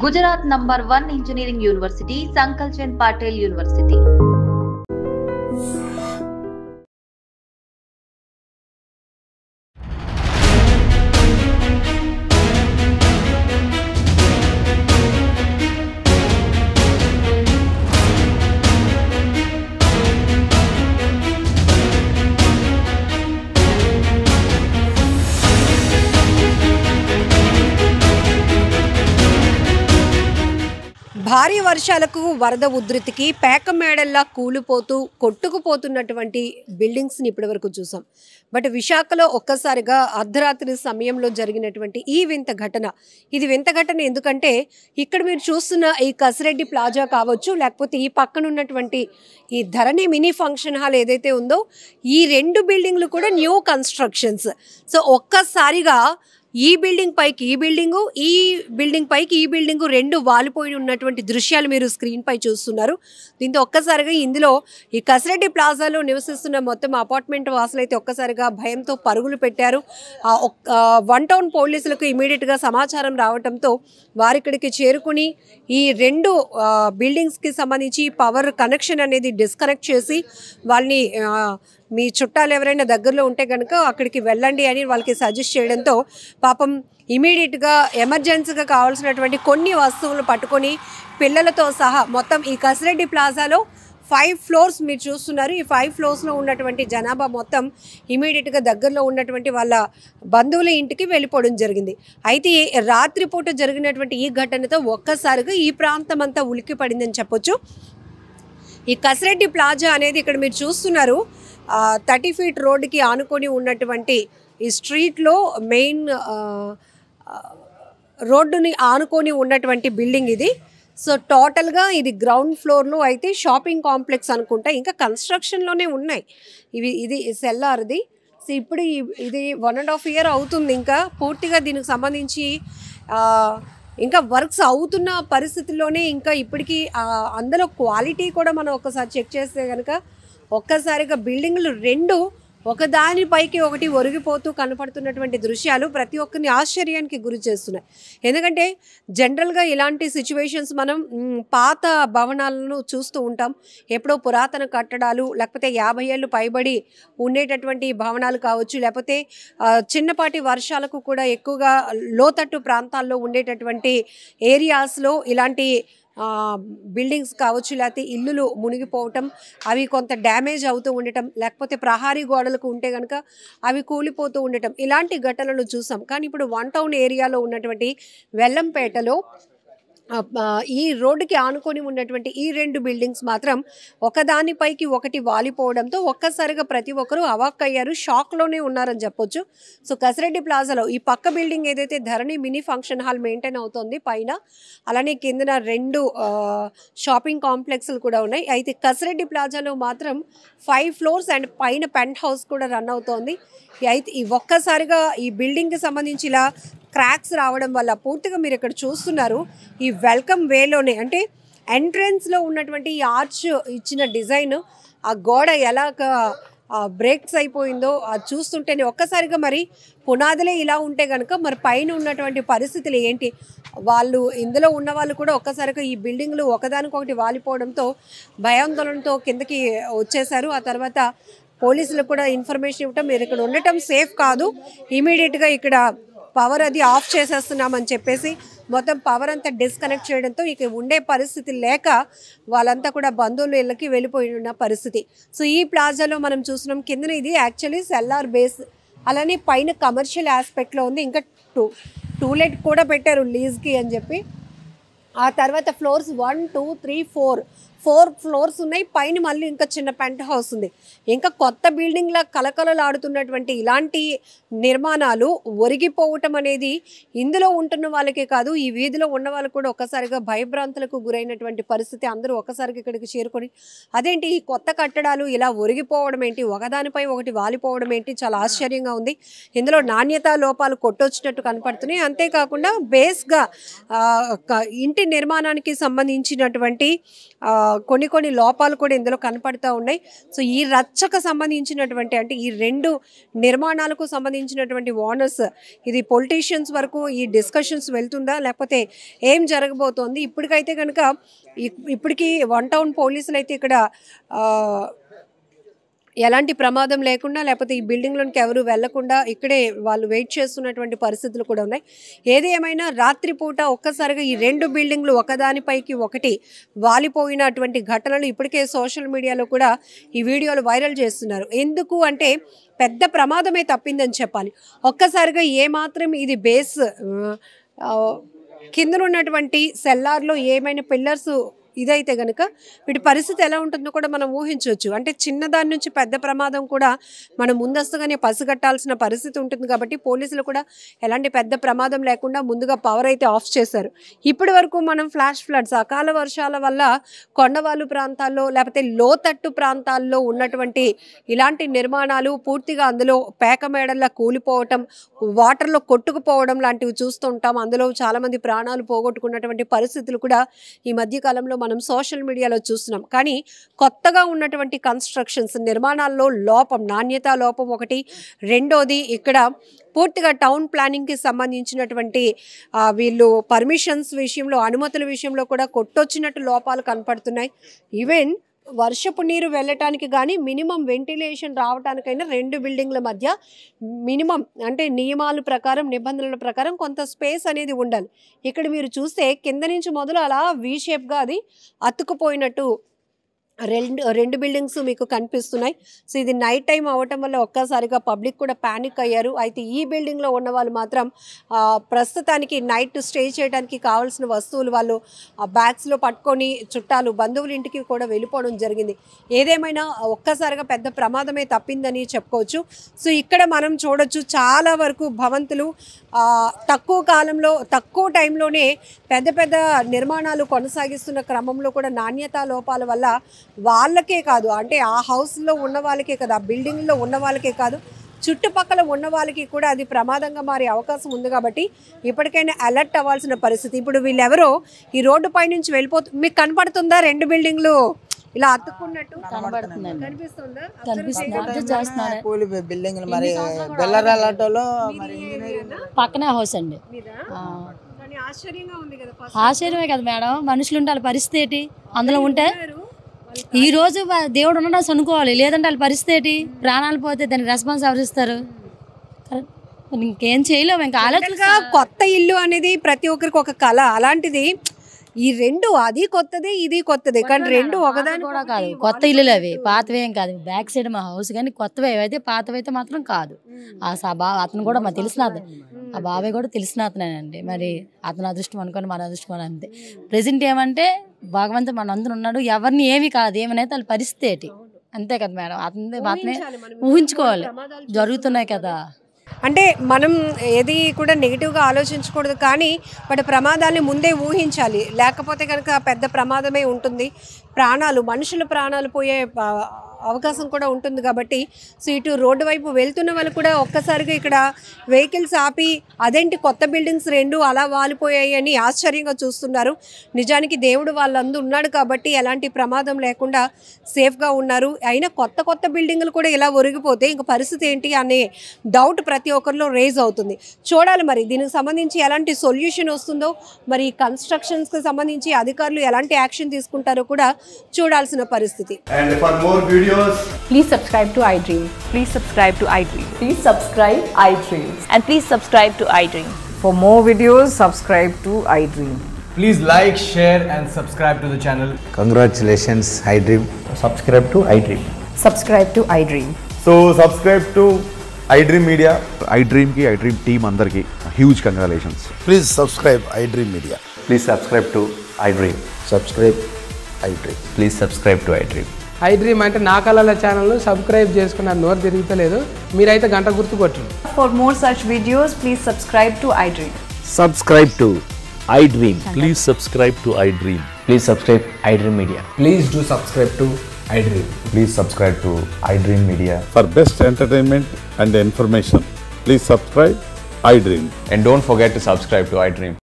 Gujarat #1 Engineering University, Sankal Chand Patel University. భారీ వర్షాలకు వరద ఉధృతికి పేకమేడల్లా కూలిపోతూ కొట్టుకుపోతున్నటువంటి బిల్డింగ్స్ని ఇప్పటివరకు చూసాం. బట్ విశాఖలో ఒక్కసారిగా అర్ధరాత్రి సమయంలో జరిగినటువంటి ఈ వింత ఘటన, ఇది వింత ఘటన ఎందుకంటే ఇక్కడ మీరు చూస్తున్న ఈ కసిరెడ్డి ప్లాజా కావచ్చు, లేకపోతే ఈ పక్కన ఉన్నటువంటి ఈ ధరణి మినీ ఫంక్షన్ హాల్ ఏదైతే ఉందో, ఈ రెండు బిల్డింగ్లు కూడా న్యూ కన్స్ట్రక్షన్స్. సో ఒక్కసారిగా ఈ బిల్డింగ్ పైకి ఈ బిల్డింగు, ఈ బిల్డింగ్ పైకి ఈ బిల్డింగు రెండు వాలిపోయి ఉన్నటువంటి దృశ్యాలు మీరు స్క్రీన్ పై చూస్తున్నారు. దీంతో ఒక్కసారిగా ఇందులో ఈ కసిరెడ్డి ప్లాజాలో నివసిస్తున్న మొత్తం అపార్ట్మెంట్ వాసులు అయితే ఒక్కసారిగా భయంతో పరుగులు పెట్టారు. వన్ టౌన్ పోలీసులకు ఇమీడియట్గా సమాచారం రావడంతో వారిక్కడికి చేరుకుని ఈ రెండు బిల్డింగ్స్కి సంబంధించి పవర్ కనెక్షన్ అనేది డిస్కనెక్ట్ చేసి వాళ్ళని మీ చుట్టాలు ఎవరైనా దగ్గరలో ఉంటే కనుక అక్కడికి వెళ్ళండి అని వాళ్ళకి సజెస్ట్ చేయడంతో పాపం ఇమీడియట్గా ఎమర్జెన్సీగా కావాల్సినటువంటి కొన్ని వస్తువులు పట్టుకొని పిల్లలతో సహా మొత్తం ఈ కసిరెడ్డి ప్లాజాలో 5 ఫ్లోర్స్ మీరు చూస్తున్నారు. ఈ 5 ఫ్లోర్స్లో ఉన్నటువంటి జనాభా మొత్తం ఇమీడియట్గా దగ్గరలో ఉన్నటువంటి వాళ్ళ బంధువుల ఇంటికి వెళ్ళిపోవడం జరిగింది. అయితే రాత్రిపూట జరిగినటువంటి ఈ ఘటనతో ఒక్కసారిగా ఈ ప్రాంతం అంతా ఉలిక్కి పడిందని చెప్పొచ్చు. ఈ కసిరెడ్డి ప్లాజా అనేది ఇక్కడ మీరు చూస్తున్నారు, 30 ఫీట్ రోడ్డుకి ఆనుకొని ఉన్నటువంటి ఈ స్ట్రీట్లో మెయిన్ రోడ్డుని ఆనుకొని ఉన్నటువంటి బిల్డింగ్ ఇది. సో టోటల్గా ఇది గ్రౌండ్ ఫ్లోర్లో అయితే షాపింగ్ కాంప్లెక్స్ అనుకుంటా, ఇంకా కన్స్ట్రక్షన్లోనే ఉన్నాయి ఇది సెల్లార్ది. సో ఇప్పుడు ఇది 1.5 ఇయర్ అవుతుంది, ఇంకా పూర్తిగా దీనికి సంబంధించి ఇంకా వర్క్స్ అవుతున్న పరిస్థితుల్లోనే ఇంకా ఇప్పటికీ అందులో క్వాలిటీ కూడా మనం ఒకసారి చెక్ చేస్తే కనుక ఒక్కసారిగా బిల్డింగ్లు రెండు ఒకదానిపైకి ఒకటి ఒరిగిపోతూ కనపడుతున్నటువంటి దృశ్యాలు ప్రతి ఒక్కరిని ఆశ్చర్యానికి గురి చేస్తున్నాయి. ఎందుకంటే జనరల్గా ఇలాంటి సిచ్యువేషన్స్ మనం పాత భవనాలను చూస్తూ ఉంటాం. ఎప్పుడో పురాతన కట్టడాలు, లేకపోతే 50 ఏళ్ళు పైబడి ఉండేటటువంటి భవనాలు కావచ్చు, లేకపోతే చిన్నపాటి వర్షాలకు కూడా ఎక్కువగా లోతట్టు ప్రాంతాల్లో ఉండేటటువంటి ఏరియాస్లో ఇలాంటి బిల్డింగ్స్ కావచ్చు, లేకపోతే ఇల్లులు మునిగిపోవటం, అవి కొంత డ్యామేజ్ అవుతూ ఉండటం, లేకపోతే ప్రహారీ గోడలకు ఉంటే కనుక అవి కూలిపోతూ ఉండటం, ఇలాంటి ఘటనలు చూసాం. కానీ ఇప్పుడు వన్ టౌన్ ఏరియాలో ఉన్నటువంటి వెల్లంపేటలో ఈ రోడ్డుకి ఆనుకొని ఉన్నటువంటి ఈ రెండు బిల్డింగ్స్ మాత్రం ఒకదానిపైకి ఒకటి వాలిపోవడంతో ఒక్కసారిగా ప్రతి ఒక్కరూ అవాక్కయ్యారు, షాక్లోనే ఉన్నారని చెప్పొచ్చు. సో కసిరెడ్డి ప్లాజాలో ఈ పక్క బిల్డింగ్ ఏదైతే ధరణి మినీ ఫంక్షన్ హాల్ మెయింటైన్ అవుతుంది పైన, అలానే కిందన రెండు షాపింగ్ కాంప్లెక్స్లు కూడా ఉన్నాయి. అయితే కసిరెడ్డి ప్లాజాలో మాత్రం 5 ఫ్లోర్స్ అండ్ పైన పెంట్ హౌస్ కూడా రన్ అవుతోంది. అయితే ఈ ఒక్కసారిగా ఈ బిల్డింగ్కి సంబంధించి ఇలా క్రాక్స్ రావడం వల్ల పూర్తిగా మీరు ఇక్కడ చూస్తున్నారు ఈ వెల్కమ్ వేలోనే, అంటే ఎంట్రన్స్లో ఉన్నటువంటి ఈ ఆర్చ్ ఇచ్చిన డిజైన్, ఆ గోడ ఎలాగ బ్రేక్స్ అయిపోయిందో అది చూస్తుంటేనే ఒక్కసారిగా మరి పునాదులే ఇలా ఉంటే కనుక మరి పైన ఉన్నటువంటి పరిస్థితులు ఏంటి, వాళ్ళు ఇందులో ఉన్న వాళ్ళు కూడా ఒక్కసారిగా ఈ బిల్డింగ్లు ఒకదానికొకటి వాలిపోవడంతో భయాందోళనతో కిందకి వచ్చేసారు. ఆ తర్వాత పోలీసులకు కూడా ఇన్ఫర్మేషన్ ఇవ్వటం, మీరు ఇక్కడ ఉండటం సేఫ్ కాదు, ఇమీడియట్గా ఇక్కడ పవర్ అది ఆఫ్ చేసేస్తున్నామని చెప్పేసి మొత్తం పవర్ అంతా డిస్కనెక్ట్ చేయడంతో ఇక ఉండే పరిస్థితి లేక వాళ్ళంతా కూడా బంధువులు ఇళ్ళకి వెళ్ళిపోయి ఉన్న పరిస్థితి. సో ఈ ప్లాజాలో మనం చూస్తున్నాం, కిందన ఇది యాక్చువల్లీ సెల్లార్ బేస్, అలానే పైన కమర్షియల్ ఆస్పెక్ట్లో ఉంది, ఇంకా టూలెట్ కూడా పెట్టారు లీజ్కి అని చెప్పి. ఆ తర్వాత ఫ్లోర్స్ 1, 2, 3, 4 ఫ్లోర్స్ ఉన్నాయి, పైన మళ్ళీ ఇంకా చిన్న పెంట్ హౌస్ ఉంది. ఇంకా కొత్త బిల్డింగ్లా కలకలలాడుతున్నటువంటి ఇలాంటి నిర్మాణాలు ఒరిగిపోవటం అనేది ఇందులో ఉంటున్న వాళ్ళకే కాదు, ఈ వీధిలో ఉన్న వాళ్ళు కూడా ఒక్కసారిగా భయభ్రాంతులకు గురైనటువంటి పరిస్థితి. అందరూ ఒక్కసారిగా ఇక్కడికి చేరుకొని అదేంటి ఈ కొత్త కట్టడాలు ఇలా ఒరిగిపోవడం ఏంటి, ఒకదానిపై ఒకటి వాలిపోవడం ఏంటి, చాలా ఆశ్చర్యంగా ఉంది. ఇందులో నాణ్యతా లోపాలు కొట్టొచ్చినట్టు కనపడుతున్నాయి. అంతేకాకుండా బేస్గా ఇంటి నిర్మాణానికి సంబంధించినటువంటి కొన్ని లోపాలు కూడా ఇందులో కనపడుతూ ఉన్నాయి. సో ఈ రచ్చకు సంబంధించినటువంటి అంటే ఈ 2 నిర్మాణాలకు సంబంధించినటువంటి ఓనర్స్ ఇది పొలిటీషియన్స్ వరకు ఈ డిస్కషన్స్ వెళ్తుందా లేకపోతే ఏం జరగబోతోంది? ఇప్పటికైతే కనుక ఇప్పటికీ 1 టౌన్ పోలీసులు అయితే ఇక్కడ ఎలాంటి ప్రమాదం లేకుండా లేకపోతే ఈ బిల్డింగ్లోనికి ఎవరు వెళ్లకుండా ఇక్కడే వాళ్ళు వెయిట్ చేస్తున్నటువంటి పరిస్థితులు కూడా ఉన్నాయి. ఏది ఏమైనా రాత్రిపూట ఒక్కసారిగా ఈ 2 బిల్డింగ్లు ఒకదానిపైకి ఒకటి వాలిపోయినటువంటి ఘటనలు ఇప్పటికే సోషల్ మీడియాలో కూడా ఈ వీడియోలు వైరల్ చేస్తున్నారు. ఎందుకు అంటే పెద్ద ప్రమాదమే తప్పిందని చెప్పాలి. ఒక్కసారిగా ఏమాత్రం ఇది బేస్ కింద ఉన్నటువంటి సెల్లార్లో ఏమైనా పిల్లర్స్ ఇదైతే కనుక వీటి పరిస్థితి ఎలా ఉంటుందో కూడా మనం ఊహించవచ్చు. అంటే చిన్నదాని నుంచి పెద్ద ప్రమాదం కూడా మనం ముందస్తుగానే పసిగట్టాల్సిన పరిస్థితి ఉంటుంది. కాబట్టి పోలీసులు కూడా ఎలాంటి పెద్ద ప్రమాదం లేకుండా ముందుగా పవర్ అయితే ఆఫ్ చేశారు. ఇప్పటి వరకు మనం ఫ్లాష్ ఫ్లడ్స్ అకాల వర్షాల వల్ల కొండవాళ్ళు ప్రాంతాల్లో లేకపోతే లోతట్టు ప్రాంతాల్లో ఉన్నటువంటి ఇలాంటి నిర్మాణాలు పూర్తిగా అందులో పేక మేడల్లా కూలిపోవటం, వాటర్లో కొట్టుకుపోవడం లాంటివి చూస్తుంటాం. అందులో చాలామంది ప్రాణాలు పోగొట్టుకున్నటువంటి పరిస్థితులు కూడా ఈ మధ్యకాలంలో మనం సోషల్ మీడియాలో చూస్తున్నాం. కానీ కొత్తగా ఉన్నటువంటి కన్స్ట్రక్షన్స్ నిర్మాణాల్లో లోపం, నాణ్యతా లోపం ఒకటి. రెండోది ఇక్కడ పూర్తిగా టౌన్ ప్లానింగ్కి సంబంధించినటువంటి వీళ్ళు పర్మిషన్స్ విషయంలో అనుమతుల విషయంలో కూడా కొట్టొచ్చినట్టు లోపాలు కనపడుతున్నాయి. ఈవెన్ వర్షపు నీరు వెళ్ళటానికి కానీ మినిమం వెంటిలేషన్ రావడానికైనా 2 బిల్డింగ్ల మధ్య మినిమం అంటే నియమాల ప్రకారం నిబంధనల ప్రకారం కొంత స్పేస్ అనేది ఉండాలి. ఇక్కడ మీరు చూస్తే కింద నుంచి మొదలు అలా వీ షేప్గా అది అతుక్కుపోయినట్టు రెండు బిల్డింగ్స్ మీకు కనిపిస్తున్నాయి. సో ఇది నైట్ టైం అవ్వటం వల్ల ఒక్కసారిగా పబ్లిక్ కూడా ప్యానిక్ అయ్యారు. అయితే ఈ బిల్డింగ్లో ఉన్న వాళ్ళు మాత్రం ప్రస్తుతానికి నైట్ స్టే చేయడానికి కావాల్సిన వస్తువులు వాళ్ళు బ్యాగ్స్లో పట్టుకొని చుట్టాలు బంధువుల ఇంటికి కూడా వెళ్ళిపోవడం జరిగింది. ఏదేమైనా ఒక్కసారిగా పెద్ద ప్రమాదమే తప్పిందని చెప్పుకోవచ్చు. సో ఇక్కడ మనం చూడొచ్చు చాలా వరకు భవంతులు తక్కువ కాలంలో తక్కువ టైంలోనే పెద్ద పెద్ద నిర్మాణాలు కొనసాగిస్తున్న క్రమంలో కూడా నాణ్యతా లోపాల వల్ల వాళ్ళకే కాదు అంటే ఆ హౌస్లో ఉన్న వాళ్ళకే కాదు, ఆ బిల్డింగ్లో ఉన్న వాళ్ళకే కాదు, చుట్టుపక్కల ఉన్న వాళ్ళకి కూడా అది ప్రమాదంగా మారే అవకాశం ఉంది. కాబట్టి ఇప్పటికైనా అలర్ట్ అవ్వాల్సిన పరిస్థితి. ఇప్పుడు వీళ్ళెవరో ఈ రోడ్డు పై నుంచి మీకు కనపడుతుందా 2 బిల్డింగ్లు ఇలా అతుక్కున్నట్టు పక్కనే హౌస్ అండి. ఆశ్చర్యమే కదా మేడం, మనుషులు ఉండాలి పరిస్థితి ఏంటి అందులో ఉంటే? ఈ రోజు దేవుడు ఉండడం అనుకోవాలి, లేదంటే వాళ్ళ పరిస్థితి ఏంటి? ప్రాణాలు పోతే దానికి రెస్పాన్స్ ఎవరు ఇస్తారు? ఇంకేం చేయలేము. ఇంకా ఆలోచనగా కొత్త ఇల్లు అనేది ప్రతి ఒక్కరికి ఒక కళ. అలాంటిది ఈ 2 అది కొత్తదే ఇది కొత్తదే కానీ 2 ఒకదాని కూడా కాదు. కొత్త ఇల్లులు అవి, పాతవేం కాదు. బ్యాక్ సైడ్ మా హౌస్ కానీ కొత్తవి అయితే పాతవైతే మాత్రం కాదు. అతను కూడా మా తెలిసిన ఆ బాబాయ్ కూడా తెలిసిన అతనేనండి. మరి అతను అదృష్టం అనుకోని మన అదృష్టం అని అంతే. ప్రెసెంట్ ఏమంటే భగవంతుడు మన అందరూ ఉన్నాడు, ఎవరిని ఏమి కాదు, ఏమనైతే వాళ్ళ పరిస్థితి ఏంటి అంతే కదా మేడం. అతనే ఊహించుకోవాలి, జరుగుతున్నాయి కదా. అంటే మనం ఏది కూడా నెగిటివ్గా ఆలోచించకూడదు కానీ బట్ ప్రమాదాన్ని ముందే ఊహించాలి. లేకపోతే కనుక పెద్ద ప్రమాదమే ఉంటుంది. మనుషుల ప్రాణాలు పోయే అవకాశం కూడా ఉంటుంది. కాబట్టి సో ఇటు రోడ్డు వైపు వెళ్తున్న వాళ్ళు కూడా ఒక్కసారిగా ఇక్కడ వెహికల్స్ ఆపి అదేంటి కొత్త బిల్డింగ్స్ 2 అలా వాలిపోయాయి అని ఆశ్చర్యంగా చూస్తున్నారు. నిజానికి దేవుడు వాళ్ళందరూ ఉన్నాడు కాబట్టి ఎలాంటి ప్రమాదం లేకుండా సేఫ్గా ఉన్నారు. అయినా కొత్త బిల్డింగ్లు కూడా ఇలా ఒరిగిపోతే ఇంక పరిస్థితి ఏంటి అనే డౌట్ ప్రతి ఒక్కరిలో రేజ్ అవుతుంది. చూడాలి మరి దీనికి సంబంధించి ఎలాంటి సొల్యూషన్ వస్తుందో, మరి కన్స్ట్రక్షన్స్కి సంబంధించి అధికారులు ఎలాంటి యాక్షన్ తీసుకుంటారో కూడా చూడాల్సిన పరిస్థితి. Please subscribe to iDream. Please subscribe to iDream. Please subscribe iDream. And please subscribe to iDream. For more videos, subscribe to iDream. Please like, share and subscribe to the channel. Congratulations, iDream. Subscribe to iDream. Subscribe to iDream. So subscribe to iDream Media. iDream ki iDream team andarki huge congratulations. Please subscribe iDream Media. Please subscribe to iDream. Subscribe iDream. Please subscribe to iDream. iDream అంటే నా కళల channel subscribe చేసుకున్న నోరు తిరుగుతలేదు, మీరైతే గంట గుర్తు కొట్టండి. For more such videos, please subscribe to iDream. Subscribe to iDream. Please subscribe to iDream. Please subscribe iDream Media. Please do subscribe to iDream. Please subscribe to iDream Media. For best entertainment and information, please subscribe iDream. And don't forget to subscribe to iDream.